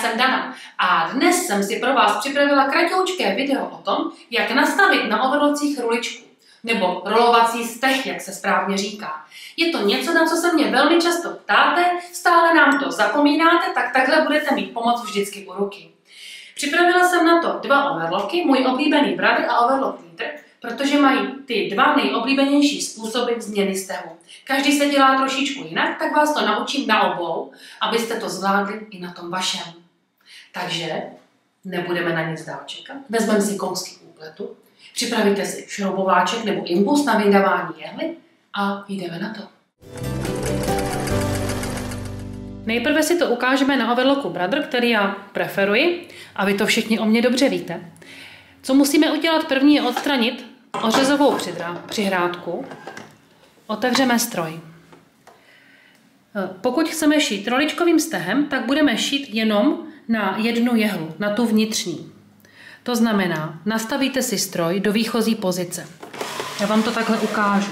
jsem Dana a dnes jsem si pro vás připravila kratoučké video o tom, jak nastavit na overlockích ruličku, nebo rolovací steh, jak se správně říká. Je to něco, na co se mě velmi často ptáte, stále nám to zapomínáte, tak takhle budete mít pomoc vždycky u ruky. Připravila jsem na to 2 overlocky, můj oblíbený Brother a overlock leader, protože mají ty 2 nejoblíbenější způsoby změny stehu. Každý se dělá trošičku jinak, tak vás to naučím na obou, abyste to zvládli i na tom vašem. Takže nebudeme na nic dál čekat. Vezmeme si kousky úpletu, připravíte si šroubováček nebo imbus na vydávání jehly a jdeme na to. Nejprve si to ukážeme na overlocku Brother, který já preferuji a vy to všichni o mě dobře víte. Co musíme udělat první je odstranit ořezovou přihrádku. Otevřeme stroj. Pokud chceme šít roličkovým stehem, tak budeme šít jenom na jednu jehlu, na tu vnitřní. To znamená, nastavíte si stroj do výchozí pozice. Já vám to takhle ukážu.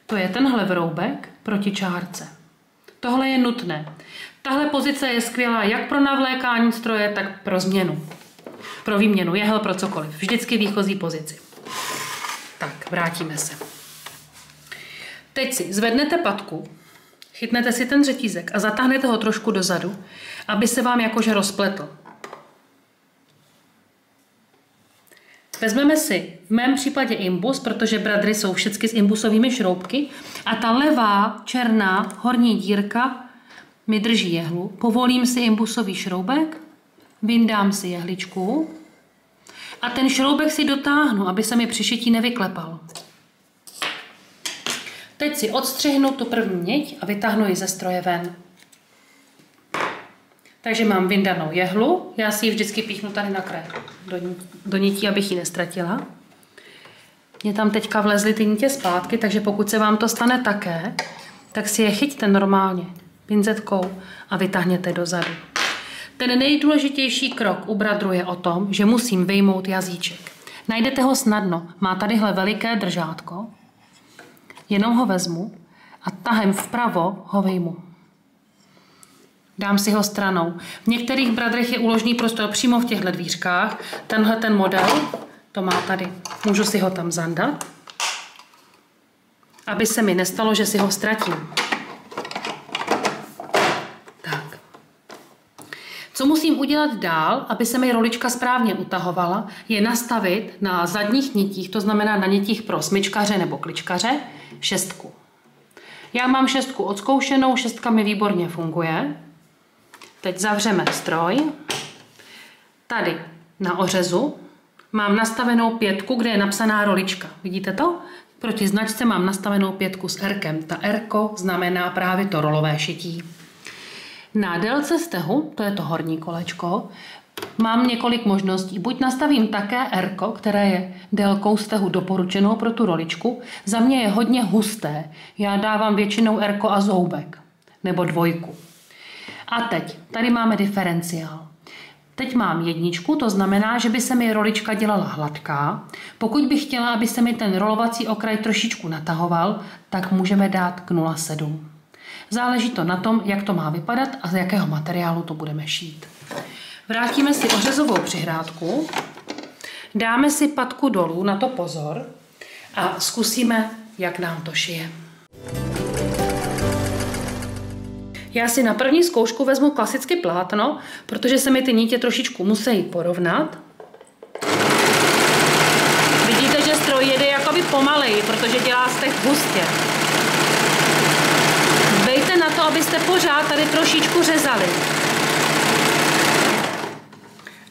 To je tenhle vroubek proti čárce. Tohle je nutné. Tahle pozice je skvělá jak pro navlékání stroje, tak pro změnu. Pro výměnu jehel, pro cokoliv. Vždycky výchozí pozici. Tak, vrátíme se. Teď si zvednete patku, chytnete si ten řetízek a zatáhnete ho trošku dozadu, aby se vám jakože rozpletl. Vezmeme si v mém případě imbus, protože Brothery jsou všechny s imbusovými šroubky a ta levá černá horní dírka mi drží jehlu. Povolím si imbusový šroubek, vyndám si jehličku a ten šroubek si dotáhnu, aby se mi při šití nevyklepal. Teď si odstřihnu tu první niť a vytáhnu ji ze stroje ven. Takže mám vyndanou jehlu, já si ji vždycky píchnu tady na kraj do nití, abych ji nestratila. Mně tam teďka vlezly ty nitě zpátky, takže pokud se vám to stane také, tak si je chyťte normálně pinzetkou a vytáhněte dozadu. Ten nejdůležitější krok u Brotheru je o tom, že musím vyjmout jazyček. Najdete ho snadno, má tadyhle veliké držátko, jenom ho vezmu a tahem vpravo ho vyjmu. Dám si ho stranou. V některých Brotherech je úložný prostor přímo v těchto dvířkách. Tenhle ten model to má tady. Můžu si ho tam zandat, aby se mi nestalo, že si ho ztratím. Tak. Co musím udělat dál, aby se mi rolička správně utahovala, je nastavit na zadních nitích, to znamená na nitích pro smyčkaře nebo kličkaře, 6. Já mám 6 odzkoušenou, 6 mi výborně funguje. Teď zavřeme stroj. Tady na ořezu mám nastavenou 5, kde je napsaná rolička. Vidíte to? Proti značce mám nastavenou 5 s R-kem. Ta R-ko znamená právě to rolové šití. Na délce stehu, to je to horní kolečko, mám několik možností. Buď nastavím také R-ko, které je délkou stehu doporučenou pro tu roličku. Za mě je hodně husté. Já dávám většinou R-ko a zoubek. Nebo 2. A teď, tady máme diferenciál. Teď mám 1, to znamená, že by se mi rolička dělala hladká. Pokud bych chtěla, aby se mi ten rolovací okraj trošičku natahoval, tak můžeme dát k 0,7. Záleží to na tom, jak to má vypadat a z jakého materiálu to budeme šít. Vrátíme si ořezovou přihrádku, dáme si patku dolů, na to pozor, a zkusíme, jak nám to šije. Já si na první zkoušku vezmu klasicky plátno, protože se mi ty nitě trošičku musí porovnat. Vidíte, že stroj jede jakoby pomaleji, protože dělá steh hustě. Dbejte na to, abyste pořád tady trošičku řezali.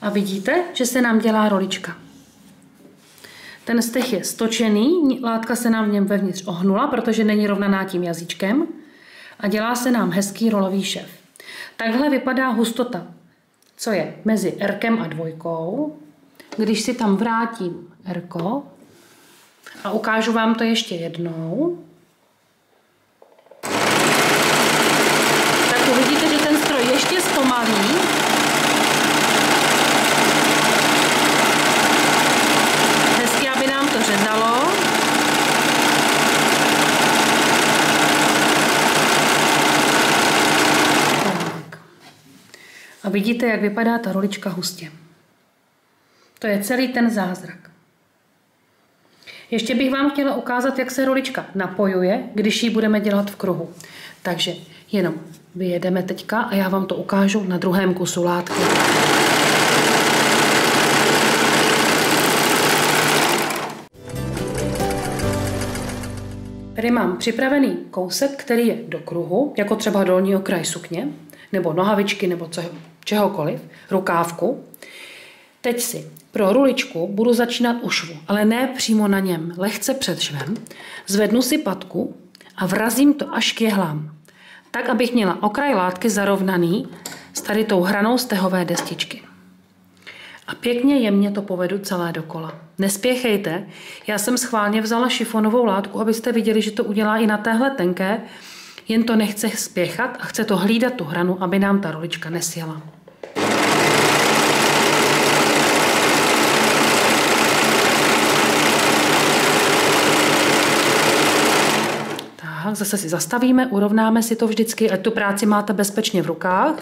A vidíte, že se nám dělá rolička. Ten steh je stočený, látka se nám v něm vevnitř ohnula, protože není rovnaná tím jazyčkem. A dělá se nám hezký rolový šev. Takhle vypadá hustota, co je mezi R-kem a 2. Když si tam vrátím R-ko a ukážu vám to ještě jednou, tak uvidíte, že ten stroj ještě zpomalí. Hezky, aby nám to řezalo. A vidíte, jak vypadá ta rolička hustě. To je celý ten zázrak. Ještě bych vám chtěla ukázat, jak se rolička napojuje, když ji budeme dělat v kruhu. Takže jenom vyjedeme teďka a já vám to ukážu na druhém kusu látky. Tady mám připravený kousek, který je do kruhu, jako třeba dolní okraj sukně, nebo nohavičky, nebo čehokoliv, rukávku. Teď si pro ruličku budu začínat u švu, ale ne přímo na něm, lehce před švem. Zvednu si patku a vrazím to až k jehlám, tak, abych měla okraj látky zarovnaný s tady tou hranou stehové destičky. A pěkně jemně to povedu celé dokola. Nespěchejte, já jsem schválně vzala šifonovou látku, abyste viděli, že to udělá i na téhle tenké, jen to nechce spěchat a chce to hlídat tu hranu, aby nám ta rolička nesjela. Tak, zase si zastavíme, urovnáme si to vždycky, ať tu práci máte bezpečně v rukách.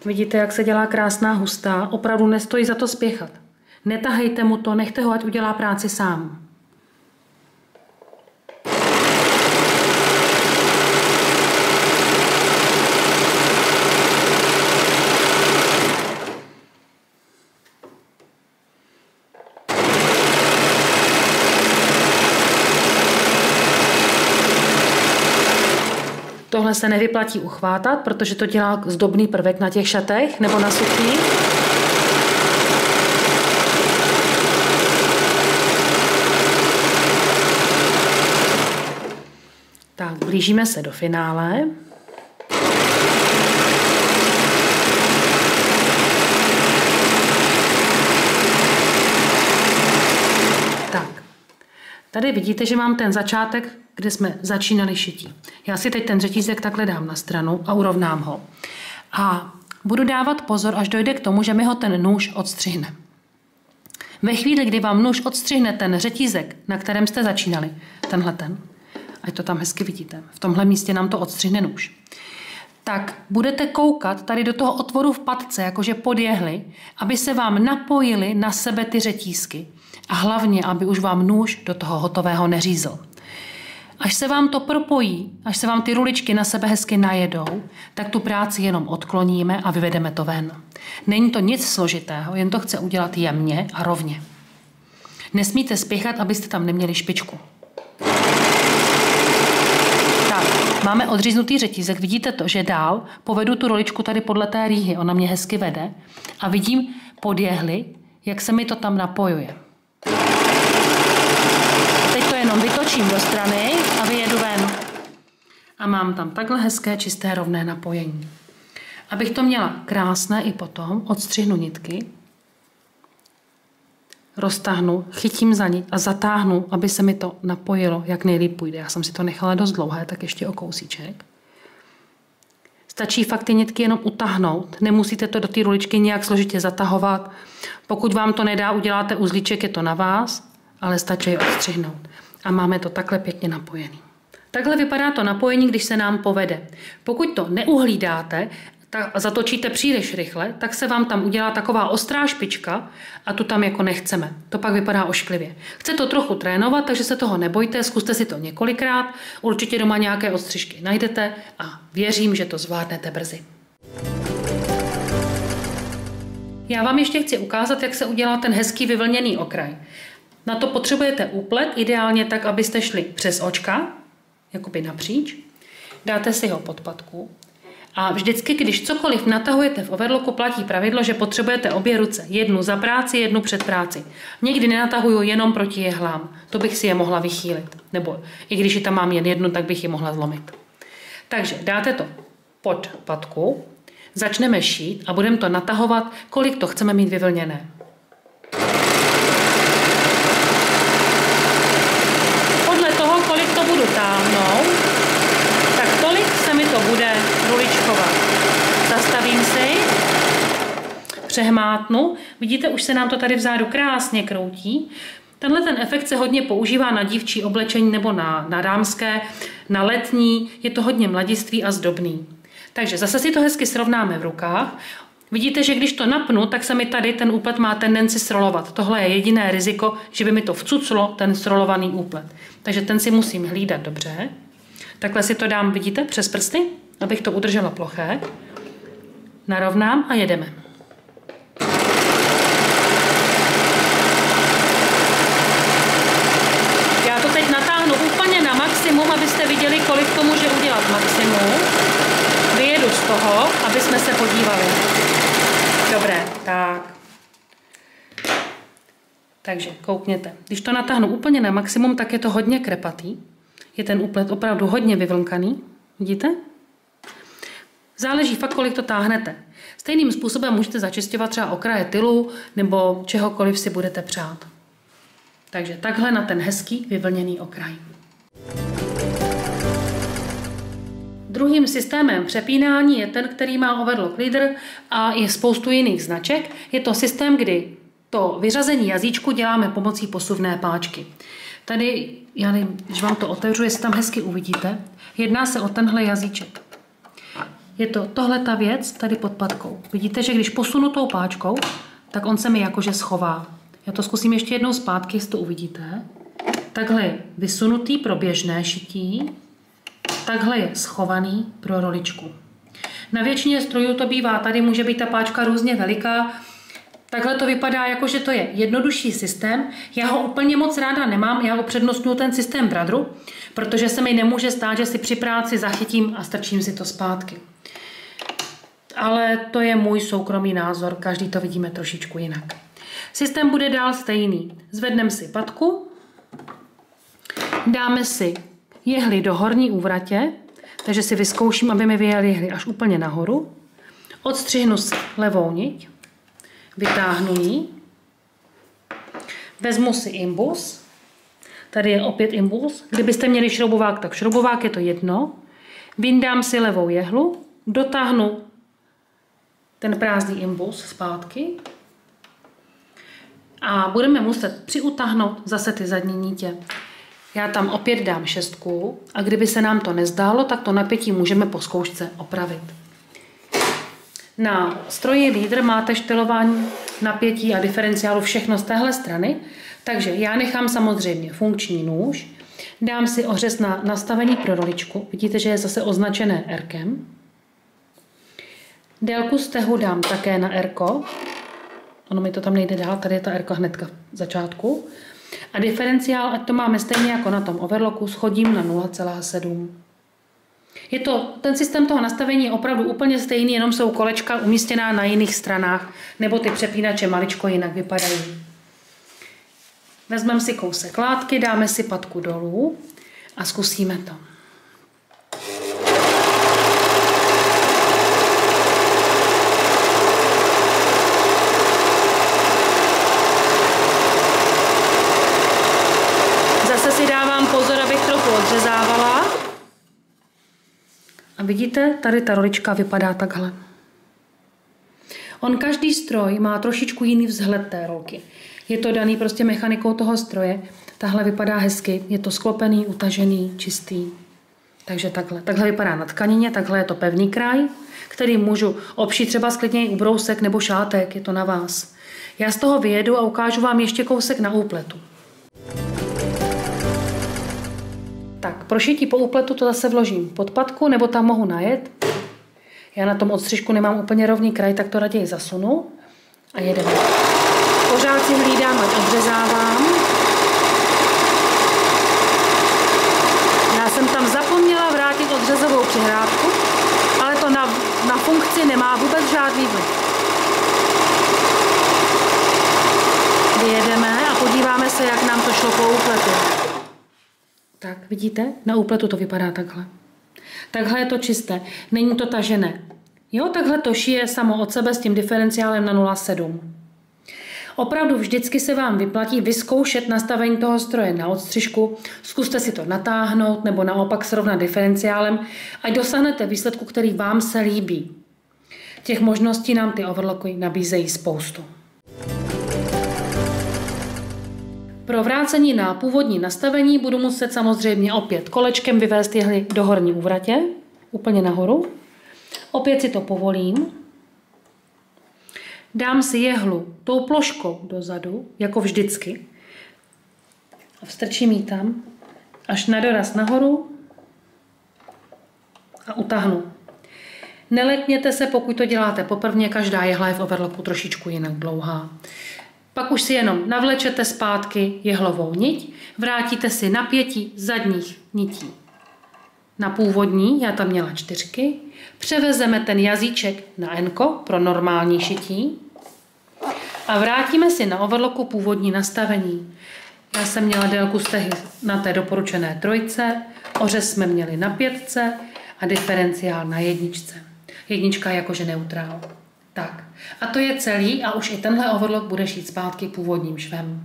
Vidíte, jak se dělá krásná hustá. Opravdu nestojí za to spěchat. Netahejte mu to, nechte ho, ať udělá práci sám. Tohle se nevyplatí uchvátat, protože to dělá zdobný prvek na těch šatech nebo na sukni. Tak, blížíme se do finále. Tak, tady vidíte, že mám ten začátek, kde jsme začínali šití. Já si teď ten řetízek takhle dám na stranu a urovnám ho. A budu dávat pozor, až dojde k tomu, že mi ho ten nůž odstřihne. Ve chvíli, kdy vám nůž odstřihne ten řetízek, na kterém jste začínali, tenhle ten, ať to tam hezky vidíte, v tomhle místě nám to odstřihne nůž, tak budete koukat tady do toho otvoru v patce, jakože pod jehly, aby se vám napojily na sebe ty řetízky. A hlavně, aby už vám nůž do toho hotového neřízl. Až se vám to propojí, až se vám ty ruličky na sebe hezky najedou, tak tu práci jenom odkloníme a vyvedeme to ven. Není to nic složitého, jen to chce udělat jemně a rovně. Nesmíte spěchat, abyste tam neměli špičku. Tak, máme odříznutý řetízek, vidíte to, že dál povedu tu roličku tady podle té rýhy, ona mě hezky vede a vidím pod jehly, jak se mi to tam napojuje. Teď to jenom vytočím do strany a vyjedu ven. A mám tam takhle hezké, čisté, rovné napojení. Abych to měla krásné i potom, odstřihnu nitky, roztáhnu, chytím za nit a zatáhnu, aby se mi to napojilo, jak nejlíp půjde. Já jsem si to nechala dost dlouhé, tak ještě o kousíček. Stačí fakt ty nitky jenom utáhnout. Nemusíte to do té ruličky nějak složitě zatahovat. Pokud vám to nedá, uděláte uzlíček, je to na vás, ale stačí odstřihnout. A máme to takhle pěkně napojený. Takhle vypadá to napojení, když se nám povede. Pokud to neuhlídáte a zatočíte příliš rychle, tak se vám tam udělá taková ostrá špička a tu tam jako nechceme. To pak vypadá ošklivě. Chce to trochu trénovat, takže se toho nebojte, zkuste si to několikrát, určitě doma nějaké ostřižky najdete a věřím, že to zvládnete brzy. Já vám ještě chci ukázat, jak se udělá ten hezký vyvlněný okraj. Na to potřebujete úplet, ideálně tak, abyste šli přes očka, jakoby napříč. Dáte si ho pod patku. A vždycky, když cokoliv natahujete v overlocku, platí pravidlo, že potřebujete obě ruce. Jednu za práci, jednu před práci. Někdy nenatahuju jenom proti jehlám. To bych si je mohla vychýlit. Nebo i když ji tam mám jen jednu, tak bych ji mohla zlomit. Takže dáte to pod patku, začneme šít a budeme to natahovat, kolik to chceme mít vyvlněné. Podle toho, kolik to budu táhnout, tak tolik se mi to bude ruličkovat. Zastavím si, přehmátnu. Vidíte, už se nám to tady vzadu krásně kroutí. Tenhle ten efekt se hodně používá na dívčí oblečení nebo na dámské, na letní, je to hodně mladistvý a zdobný. Takže zase si to hezky srovnáme v rukách. Vidíte, že když to napnu, tak se mi tady ten úplet má tendenci srolovat. Tohle je jediné riziko, že by mi to vcuclo ten srolovaný úplet. Takže ten si musím hlídat dobře. Takhle si to dám, vidíte, přes prsty, abych to udržela ploché. Narovnám a jedeme. Já to teď natáhnu úplně na maximum, abyste viděli, kolik to může udělat maximum. Vyjedu z toho, aby jsme se podívali. Dobré, tak. Takže koukněte. Když to natáhnu úplně na maximum, tak je to hodně krepatý. Je ten úplet opravdu hodně vyvlnkaný. Vidíte? Záleží fakt, kolik to táhnete. Stejným způsobem můžete začisťovat třeba okraje tylu nebo čehokoliv si budete přát. Takže takhle na ten hezký vyvlněný okraj. Druhým systémem přepínání je ten, který má overlock leader a je spoustu jiných značek. Je to systém, kdy to vyřazení jazyčku děláme pomocí posuvné páčky. Tady, já nevím, když vám to otevřu, jestli tam hezky uvidíte, jedná se o tenhle jazyček. Je to tohle ta věc tady pod patkou. Vidíte, že když posunu tou páčkou, tak on se mi jakože schová. Já to zkusím ještě jednou zpátky, jestli to uvidíte. Takhle je vysunutý pro běžné šití. Takhle je schovaný pro roličku. Na většině strojů to bývá, tady může být ta páčka různě veliká. Takhle to vypadá, jako že to je jednodušší systém. Já ho úplně moc ráda nemám, já upřednostňuji ten systém Bradru, protože se mi nemůže stát, že si při práci zachytím a strčím si to zpátky. Ale to je můj soukromý názor, každý to vidíme trošičku jinak. Systém bude dál stejný. Zvedneme si patku, dáme si jehly do horní úvratě, takže si vyzkouším, aby mi vyjeli jehly až úplně nahoru. Odstřihnu si levou niť, vytáhnu ji, vezmu si imbus, tady je opět imbus, kdybyste měli šroubovák, tak šroubovák je to jedno, vyndám si levou jehlu, dotáhnu ten prázdný imbus zpátky a budeme muset přiutáhnout zase ty zadní nítě. Já tam opět dám 6 a kdyby se nám to nezdálo, tak to napětí můžeme po zkoušce opravit. Na stroji Leader máte štelování napětí a diferenciálu všechno z téhle strany, takže já nechám samozřejmě funkční nůž, dám si ořez na nastavení pro roličku, vidíte, že je zase označené R-kem. Délku stehu dám také na R-ko, ono mi to tam nejde dál, tady je ta R-ko hnedka v začátku. A diferenciál, ať to máme stejně jako na tom overlocku, schodím na 0,7. Ten systém toho nastavení je opravdu úplně stejný, jenom jsou kolečka umístěná na jiných stranách, nebo ty přepínače maličko jinak vypadají. Vezmeme si kousek látky, dáme si patku dolů a zkusíme to. Zase si dávám pozor, abych trochu odřezávala. A vidíte, tady ta rolička vypadá takhle. Každý stroj má trošičku jiný vzhled té rolky. Je to daný prostě mechanikou toho stroje. Tahle vypadá hezky, je to sklopený, utažený, čistý. Takže takhle. Takhle vypadá na tkanině, takhle je to pevný kraj, který můžu obšít třeba sklidněji ubrousek nebo šátek, je to na vás. Já z toho vyjedu a ukážu vám ještě kousek na úpletu. Tak, pro šití po úpletu to zase vložím pod patku, nebo tam mohu najet. Já na tom odstřižku nemám úplně rovný kraj, tak to raději zasunu a jedeme. Pořád si hlídám, ať odřezávám. Já jsem tam zapomněla vrátit odřezovou přihrádku, ale to na funkci nemá vůbec žádný vliv. Vyjedeme a podíváme se, jak nám to šlo po úpletu. Tak, vidíte? Na úpletu to vypadá takhle. Takhle je to čisté. Není to tažené. Jo, takhle to šije samo od sebe s tím diferenciálem na 0,7. Opravdu vždycky se vám vyplatí vyzkoušet nastavení toho stroje na odstřižku. Zkuste si to natáhnout nebo naopak srovnat diferenciálem, ať dosáhnete výsledku, který vám se líbí. Těch možností nám ty overlocky nabízejí spoustu. Pro vrácení na původní nastavení budu muset samozřejmě opět kolečkem vyvést jehly do horní úvratě, úplně nahoru. Opět si to povolím. Dám si jehlu tou ploškou dozadu, jako vždycky. A vstrčím ji tam až na doraz nahoru a utáhnu. Nelekněte se, pokud to děláte poprvé, každá jehla je v overlocku trošičku jinak dlouhá. Pak už si jenom navlečete zpátky jehlovou niť, vrátíte si napětí zadních nití na původní, já tam měla 4, převezeme ten jazyček na N pro normální šití a vrátíme si na overlocku původní nastavení. Já jsem měla délku stehy na té doporučené 3, ořez jsme měli na 5 a diferenciál na 1. 1 jakože neutrál. Tak, a to je celý a už i tenhle overlock bude šít zpátky původním švem.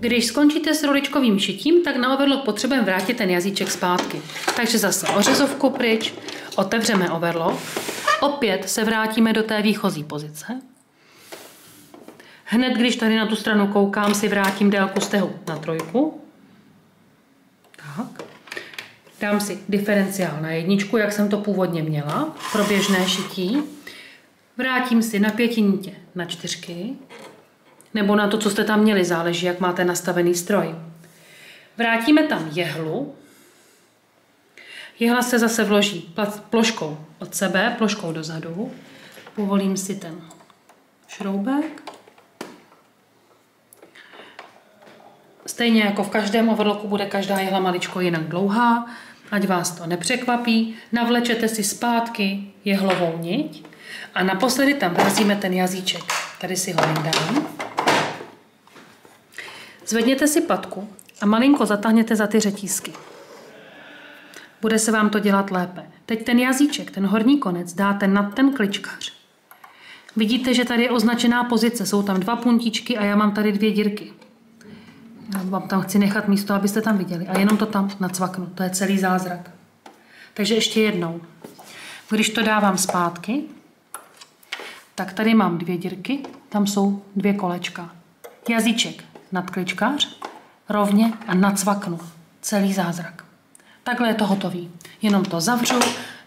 Když skončíte s roličkovým šitím, tak na overlock potřebujeme vrátit ten jazyček zpátky. Takže zase ořezovku pryč, otevřeme overlock, opět se vrátíme do té výchozí pozice. Hned, když tady na tu stranu koukám, si vrátím délku stehu na 3. Tak. Dám si diferenciál na 1, jak jsem to původně měla, pro běžné šití. Vrátím si na 5 nitě na 4, nebo na to, co jste tam měli, záleží, jak máte nastavený stroj. Vrátíme tam jehlu. Jehla se zase vloží ploškou od sebe, ploškou dozadu. Povolím si ten šroubek. Stejně jako v každém overlocku bude každá jehla maličko jinak dlouhá, ať vás to nepřekvapí. Navlečete si zpátky jehlovou niť a naposledy tam vrazíme ten jazyček. Tady si ho vyndám. Zvedněte si patku a malinko zatáhněte za ty řetízky. Bude se vám to dělat lépe. Teď ten jazyček, ten horní konec dáte nad ten kličkař. Vidíte, že tady je označená pozice, jsou tam 2 puntíčky a já mám tady 2 dírky. Já vám tam chci nechat místo, abyste tam viděli. A jenom to tam nacvaknu. To je celý zázrak. Takže ještě jednou. Když to dávám zpátky, tak tady mám 2 dírky, tam jsou 2 kolečka. Jazyček nad kličkář, rovně a nacvaknu. Celý zázrak. Takhle je to hotový. Jenom to zavřu,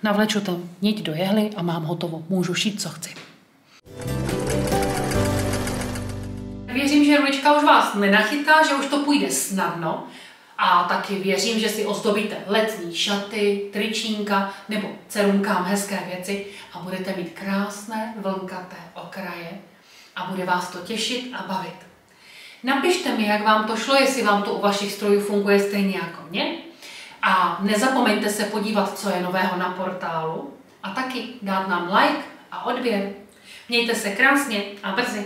navleču ten niť do jehly a mám hotovo. Můžu šít, co chci. Věřím, že rulička už vás nenachytá, že už to půjde snadno a taky věřím, že si ozdobíte letní šaty, tričínka nebo dcerunkám hezké věci a budete mít krásné vlnkaté okraje a bude vás to těšit a bavit. Napište mi, jak vám to šlo, jestli vám to u vašich strojů funguje stejně jako mě a nezapomeňte se podívat, co je nového na portálu a taky dát nám like a odběr. Mějte se krásně a brzy.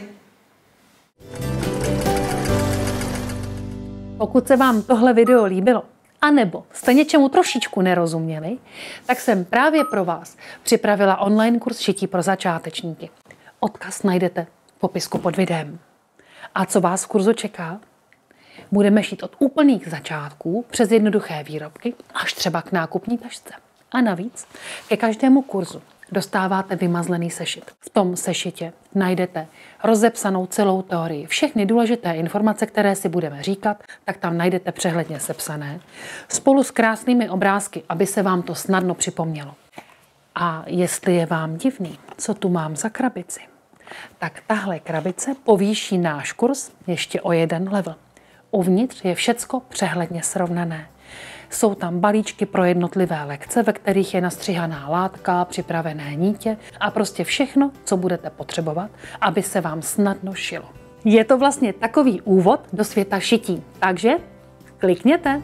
Pokud se vám tohle video líbilo, anebo jste něčemu trošičku nerozuměli, tak jsem právě pro vás připravila online kurz šití pro začátečníky. Odkaz najdete v popisku pod videem. A co vás v kurzu čeká? Budeme šít od úplných začátků přes jednoduché výrobky až třeba k nákupní tašce. A navíc ke každému kurzu dostáváte vymazlený sešit. V tom sešitě najdete rozepsanou celou teorii. Všechny důležité informace, které si budeme říkat, tak tam najdete přehledně sepsané. Spolu s krásnými obrázky, aby se vám to snadno připomnělo. A jestli je vám divný, co tu mám za krabici, tak tahle krabice povýší náš kurz ještě o 1 level. Uvnitř je všecko přehledně srovnané. Jsou tam balíčky pro jednotlivé lekce, ve kterých je nastřihaná látka, připravené nítě a prostě všechno, co budete potřebovat, aby se vám snadno šilo. Je to vlastně takový úvod do světa šití, takže klikněte!